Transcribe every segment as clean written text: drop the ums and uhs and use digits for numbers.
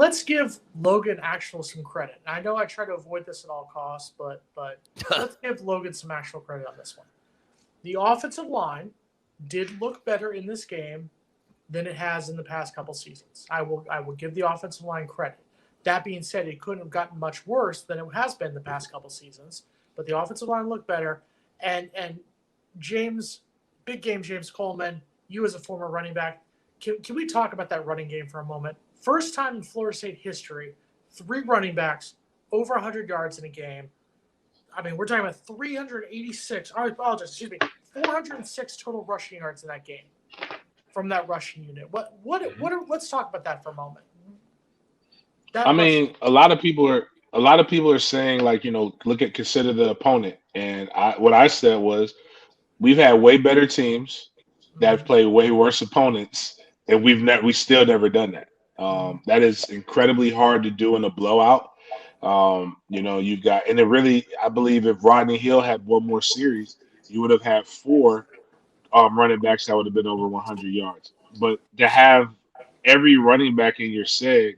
let's give Logan actual some credit. I know I try to avoid this at all costs, but let's give Logan some actual credit on this one. The offensive line did look better in this game than it has in the past couple seasons. I will give the offensive line credit. That being said, it couldn't have gotten much worse than it has been the past couple seasons. But the offensive line looked better. And James, big game James Coleman, you as a former running back, can we talk about that running game for a moment? First time in Florida State history, 3 running backs over 100 yards in a game. I mean, we're talking about 386. I apologize. Excuse me. 406 total rushing yards in that game from that rushing unit. Let's talk about that for a moment. I mean, a lot of people are saying, like, consider the opponent. And what I said was, we've had way better teams that have played way worse opponents, and we still never done that. That is incredibly hard to do in a blowout. You've got, and it really, I believe if Rodney Hill had one more series, you would have had 4 running backs that would have been over 100 yards. But to have every running back in your seg,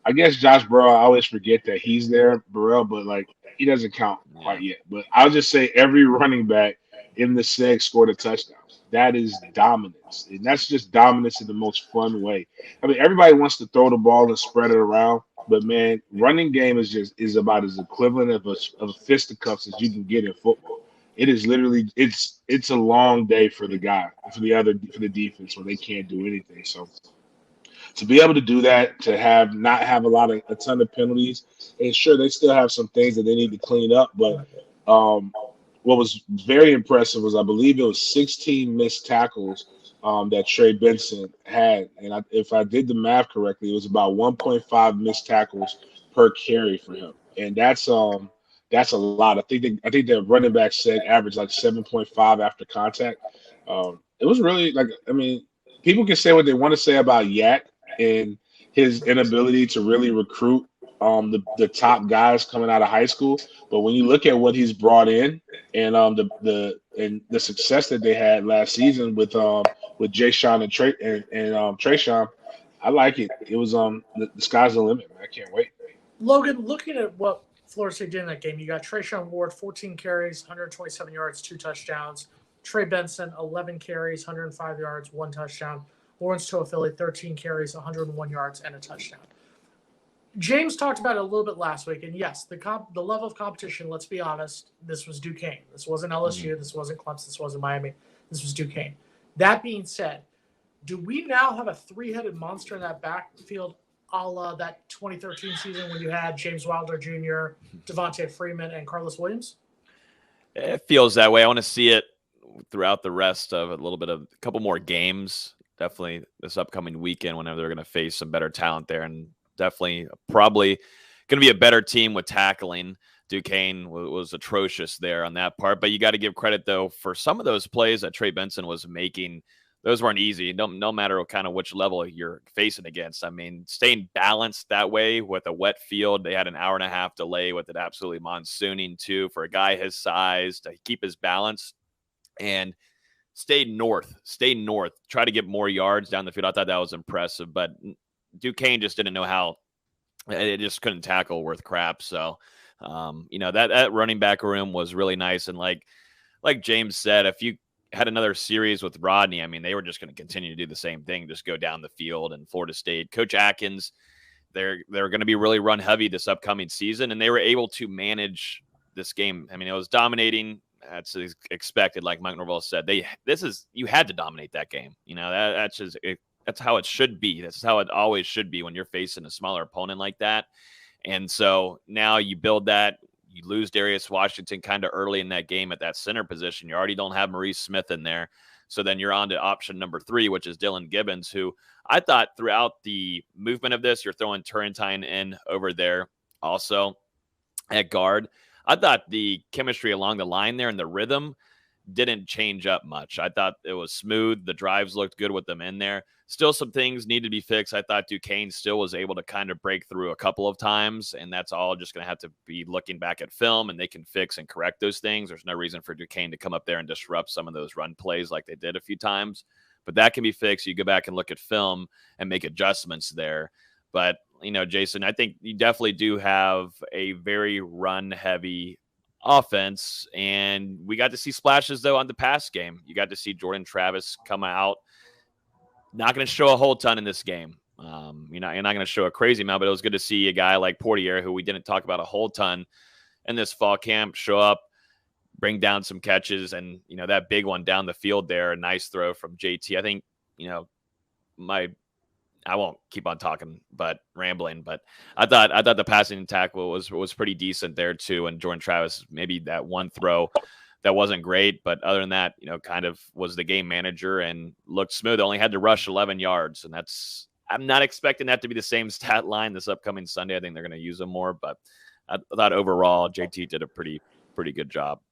I guess Josh Burrow, I always forget that he's there, Burrell, but like he doesn't count quite yet. But I'll just say every running back in the seg scored a touchdown. That is dominance. And that's just dominance in the most fun way. I mean, everybody wants to throw the ball and spread it around, but man, running game is about as equivalent of a fisticuffs as you can get in football. It is literally it's a long day for the guy, for the defense when they can't do anything. So to be able to do that, to not have a ton of penalties, and sure they still have some things that they need to clean up, but what was very impressive was I believe it was 16 missed tackles that Trey Benson had, and if I did the math correctly, it was about 1.5 missed tackles per carry for him, and that's a lot. I think the running back said average like 7.5 after contact. It was really people can say what they want to say about Yak and his inability to really recruit the top guys coming out of high school, but when you look at what he's brought in and the success that they had last season with Jay Sean and Trayshawn, I like it. It was the sky's the limit, man. I can't wait. Logan, looking at what Florida State did in that game, you got Trayshawn Ward, 14 carries, 127 yards, 2 touchdowns. Trey Benson, 11 carries, 105 yards, 1 touchdown. Lawrence Toafili, 13 carries, 101 yards, and a touchdown. James talked about it a little bit last week, and yes, the level of competition, let's be honest, this was Duquesne. This wasn't LSU, This wasn't Clemson, this wasn't Miami, this was Duquesne. That being said, do we now have a 3-headed monster in that backfield a la that 2013 season when you had James Wilder Jr., Devontae Freeman, and Carlos Williams? It feels that way. I want to see it throughout the rest of a couple more games. Definitely this upcoming weekend whenever they're going to face some better talent there, and definitely probably going to be a better team with tackling. Duquesne was atrocious there on that part, but you got to give credit though for some of those plays that Trey Benson was making. Those weren't easy. No matter kind of which level you're facing against. I mean, staying balanced that way with a wet field. They had an 1.5-hour delay with it absolutely monsooning too for a guy his size to keep his balance and stay north, try to get more yards down the field. I thought that was impressive, but Duquesne just didn't know how. It just couldn't tackle worth crap. So, that running back room was really nice. And like James said, if you had another series with Rodney, I mean, they were just going to continue to do the same thing, just go down the field. And Florida State, Coach Atkins, they're going to be really run heavy this upcoming season, and they were able to manage this game. I mean, it was dominating. That's expected, like Mike Norvell said. You had to dominate that game. That's how it should be. That's how it always should be when you're facing a smaller opponent like that. And so now you build that. You lose Darius Washington kind of early in that game at that center position. You already don't have Maurice Smith in there. So then you're on to option number 3, which is Dylan Gibbons, who I thought throughout the movement of this, you're throwing Turrentine in over there also at guard. I thought the chemistry along the line there and the rhythm didn't change up much. I thought it was smooth. The drives looked good with them in there. Still some things need to be fixed. I thought Duquesne still was able to kind of break through a couple of times, and that's all just going to have to be looking back at film, and they can fix and correct those things. There's no reason for Duquesne to come up there and disrupt some of those run plays like they did a few times, but that can be fixed. You go back and look at film and make adjustments there. But Jason, I think you definitely do have a very run-heavy offense, and we got to see splashes, though, on the pass game. You got to see Jordan Travis come out. Not going to show a whole ton in this game. You're not going to show a crazy amount, but it was good to see a guy like Portier, who we didn't talk about a whole ton in this fall camp, show up, bring down some catches, and that big one down the field there, a nice throw from JT. I think I won't keep on talking, but rambling. But I thought the passing tackle was pretty decent there too. And Jordan Travis, maybe that one throw that wasn't great, but other than that, kind of was the game manager and looked smooth. Only had to rush 11 yards, and I'm not expecting that to be the same stat line this upcoming Sunday. I think they're going to use him more, but I thought overall JT did a pretty good job.